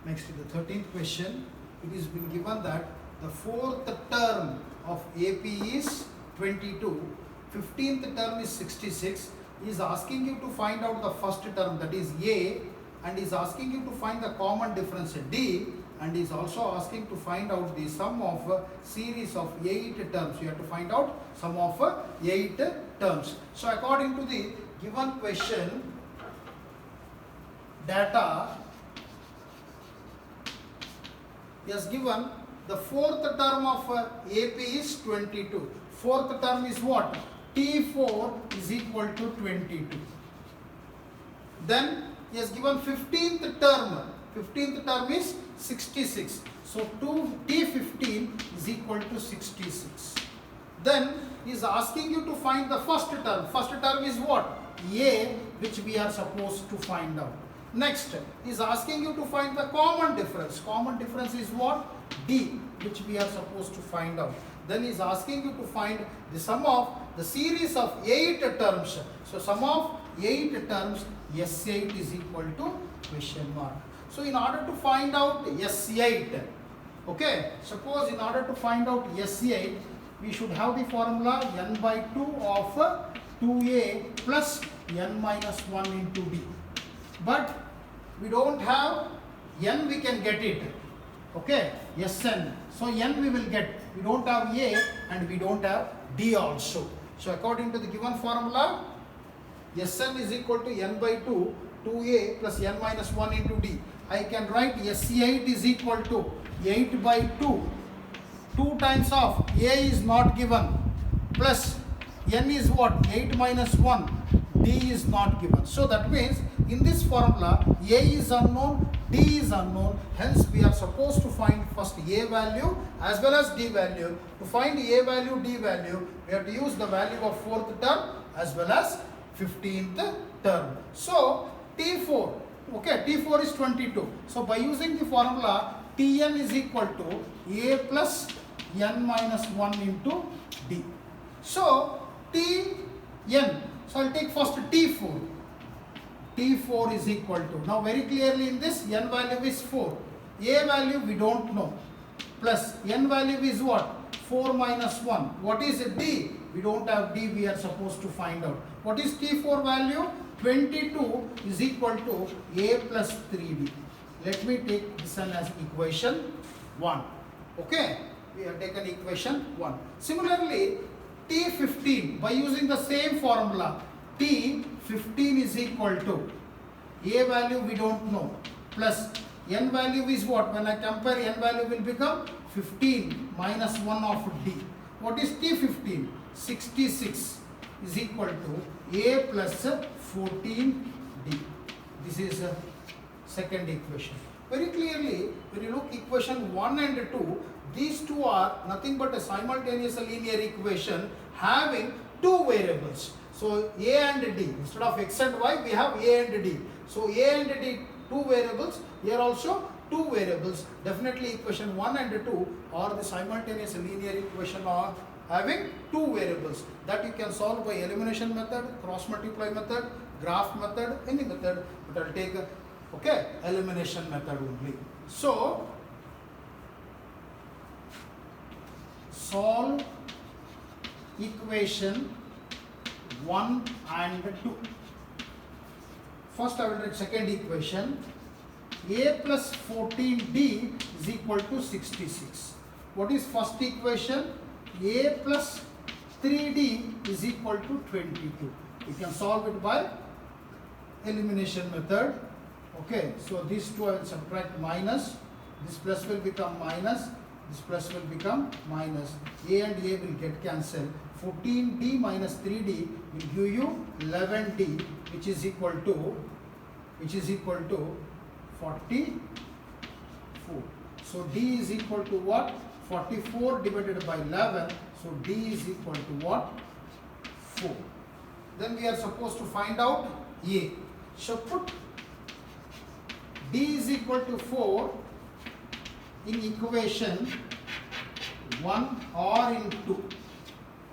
Next, the 13th question. It is been given that the fourth term of AP is 22, 15th term is 66. He is asking you to find out the first term, that is A, and is asking you to find the common difference D, and is also asking to find out the sum of a series of 8 terms. You have to find out sum of 8 terms. So according to the given question, data is given the fourth term of AP is 22. Fourth term is what? T4 is equal to 22. Then he has given 15th term. 15th term is 66. So T15 is equal to 66. Then he is asking you to find the first term. First term is what? A, which we are supposed to find out. Next, he is asking you to find the common difference. Common difference is what? D, which we are supposed to find out. Then he is asking you to find the sum of the series of 8 terms. So sum of 8 terms, S8 is equal to question mark. So in order to find out S8, okay, suppose in order to find out S8, we should have the formula n by 2 of 2a plus n minus 1 into d. But we don't have n, we can get it. Okay, Sn. So n we will get. We don't have a and we don't have d also. So according to the given formula, Sn is equal to n by 2, 2a plus n minus 1 into d. I can write S8 is equal to 8 by 2. 2 times of a is not given, plus n is what? 8 minus 1. D is not given. So that means in this formula a is unknown, d is unknown. Hence we are supposed to find first a value as well as d value. To find a value, d value, we have to use the value of fourth term as well as 15th term. So T4, okay, T4 is 22. So by using the formula, Tn is equal to a plus n minus 1 into d. So Tn, so I'll take first T4. T4 is equal to, now very clearly in this, n value is 4. A value we don't know. Plus n value is what? 4 minus 1. What is D? We don't have D, we are supposed to find out. What is T4 value? 22 is equal to A plus 3D. Let me take this one as equation 1. Okay, we have taken equation 1. Similarly, T15, by using the same formula, T15 is equal to A value we don't know, plus n value is what? When I compare, n value will become 15 minus 1 of D. What is T15? 66 is equal to A plus 14D. This is second equation. Very clearly, when you look equation 1 and 2, these two are nothing but a simultaneous linear equation having two variables. So a and d, instead of x and y, we have a and d. So a and d, two variables. Here also two variables. Definitely equation 1 and 2 are the simultaneous linear equation are having two variables that you can solve by elimination method, cross multiply method, graph method, any method, but I'll take okay, elimination method only. So solve equation 1 and 2. First I will write second equation. A plus 14D is equal to 66. What is first equation? A plus 3D is equal to 22. You can solve it by elimination method. Okay, so these two I will subtract minus. This plus will become minus. This plus will become minus. A and A will get cancelled. 14D minus 3D will give you 11D, which is equal to 44. So D is equal to what? 44 divided by 11. So D is equal to what? 4. Then we are supposed to find out A. So put D is equal to 4 in equation 1 or in 2.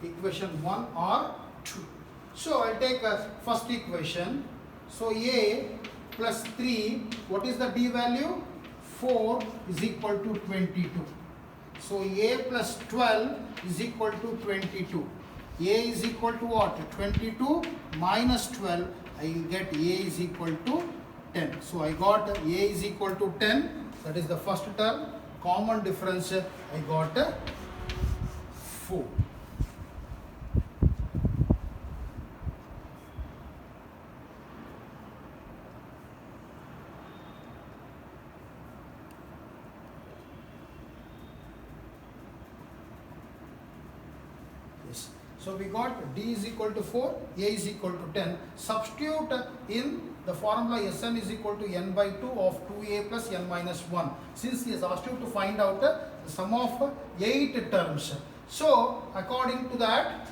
Equation 1 or 2. So I'll take a first equation. So A plus 3, what is the D value? 4 is equal to 22. So A plus 12 is equal to 22. A is equal to what? 22 minus 12. I will get A is equal to 10. So I got A is equal to 10. That is the first term. Common difference I got 4. Yes. So we got D is equal to 4, A is equal to 10. Substitute in the formula Sn is equal to n by 2 of 2a plus n minus 1. Since he has asked you to find out the sum of 8 terms. So according to that,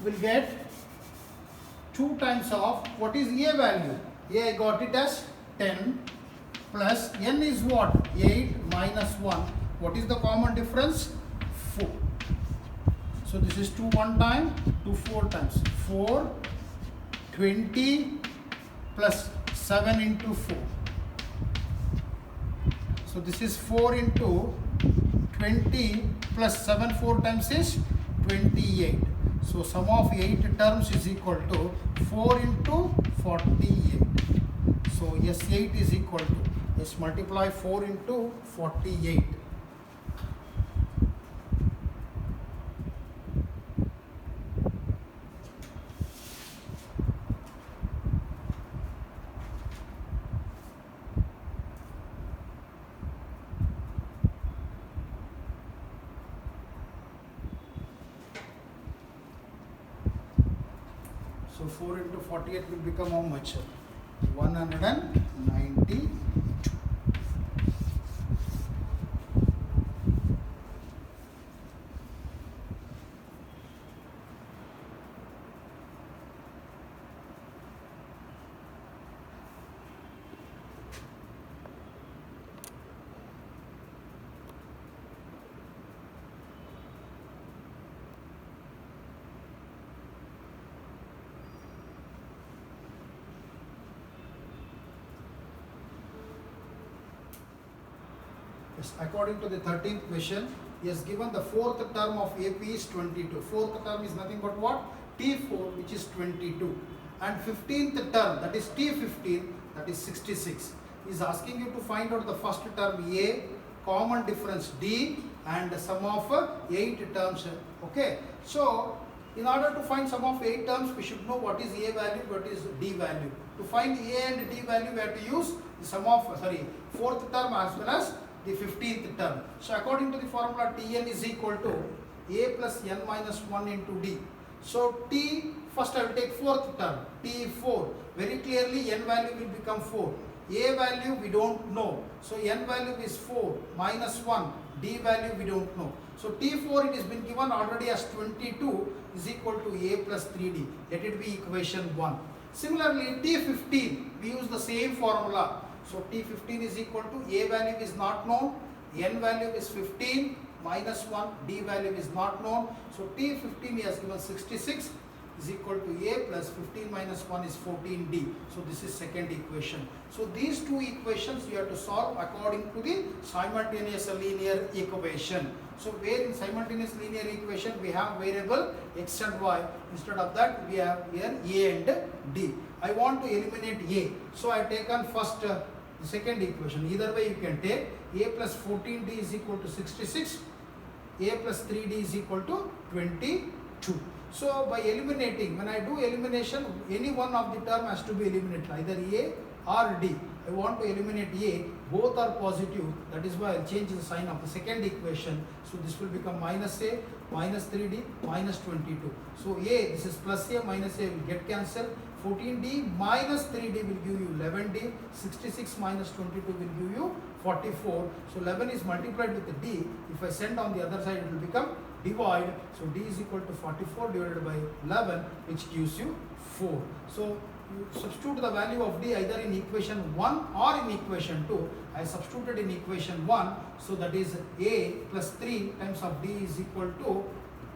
we will get 2 times of what is A value? A I got it as 10 plus n is what? 8 minus 1. What is the common difference? 4. So this is 2 one time, 2 4 times. 4, 20 plus 7 into 4. So this is 4 into 20 plus 7 4 times is 28. So sum of 8 terms is equal to 4 into 48. So S8 is equal to, let's multiply 4 into 48. So 4 into 48 will become how much? 192. Yes, according to the 13th question, he has given the fourth term of AP is 22. Fourth term is nothing but what? T4, which is 22. And 15th term, that is T15, that is 66. He is asking you to find out the first term A, common difference D, and the sum of 8 terms. Okay. So, in order to find sum of 8 terms, we should know what is A value, what is D value. To find A and D value, we have to use the sum of, fourth term as well as the 15th term. So according to the formula, Tn is equal to A plus n minus 1 into D. So T, first I will take fourth term, T4. Very clearly n value will become 4. A value we don't know. So n value is 4 minus 1. D value we don't know. So T4 it has been given already as 22 is equal to A plus 3D. Let it be equation 1. Similarly T15 we use the same formula. So T15 is equal to A value is not known, N value is 15 minus 1, D value is not known. So T15 has given 66 is equal to A plus 15 minus 1 is 14D. So this is second equation. So these two equations you have to solve according to the simultaneous linear equation. So where in simultaneous linear equation we have variable x and y. Instead of that we have here A and D. I want to eliminate A. So I have taken first the second equation. Either way you can take A plus 14D is equal to 66, A plus 3D is equal to 22. So by eliminating, when I do elimination, any one of the term has to be eliminated, either A or D. I want to eliminate A, both are positive, that is why I will change the sign of the second equation. So this will become minus A, minus 3D, minus 22. So A, this is plus A, minus A will get cancelled. 14D minus 3D will give you 11D, 66 minus 22 will give you 44. So 11 is multiplied with the D. If I send on the other side, it will become divide. So D is equal to 44 divided by 11, which gives you 4. So you substitute the value of D either in equation 1 or in equation 2. I substituted in equation 1. So that is A plus 3 times of D is equal to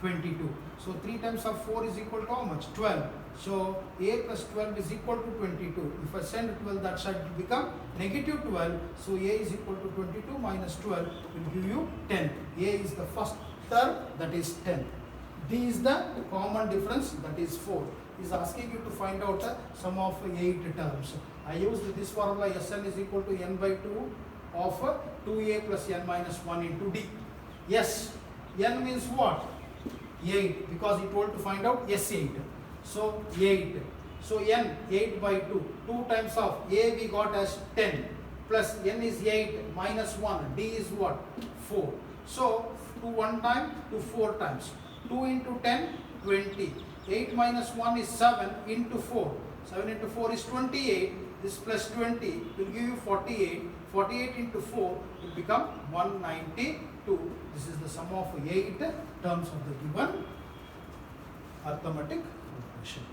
22. So 3 times of 4 is equal to how much? 12. So a plus 12 is equal to 22. If I send 12 that side, it will become negative 12. So a is equal to 22 minus 12 will give you 10. A is the first term, that is 10. D is the common difference, that is 4. He is asking you to find out the sum of 8 terms. I used this formula, Sn is equal to n by 2 of 2a plus n minus 1 into d. Yes, n means what? 8, because he told to find out S8. So 8. So n, 8 by 2. 2 times of a we got as 10 plus n is 8 minus 1. D is what? 4. So 2 1 time, 2 4 times. 2 into 10, 20. 8 minus 1 is 7 into 4. 7 into 4 is 28. This plus 20 will give you 48. 48 into 4 will become 192. This is the sum of 8 terms of the given arithmetic progression.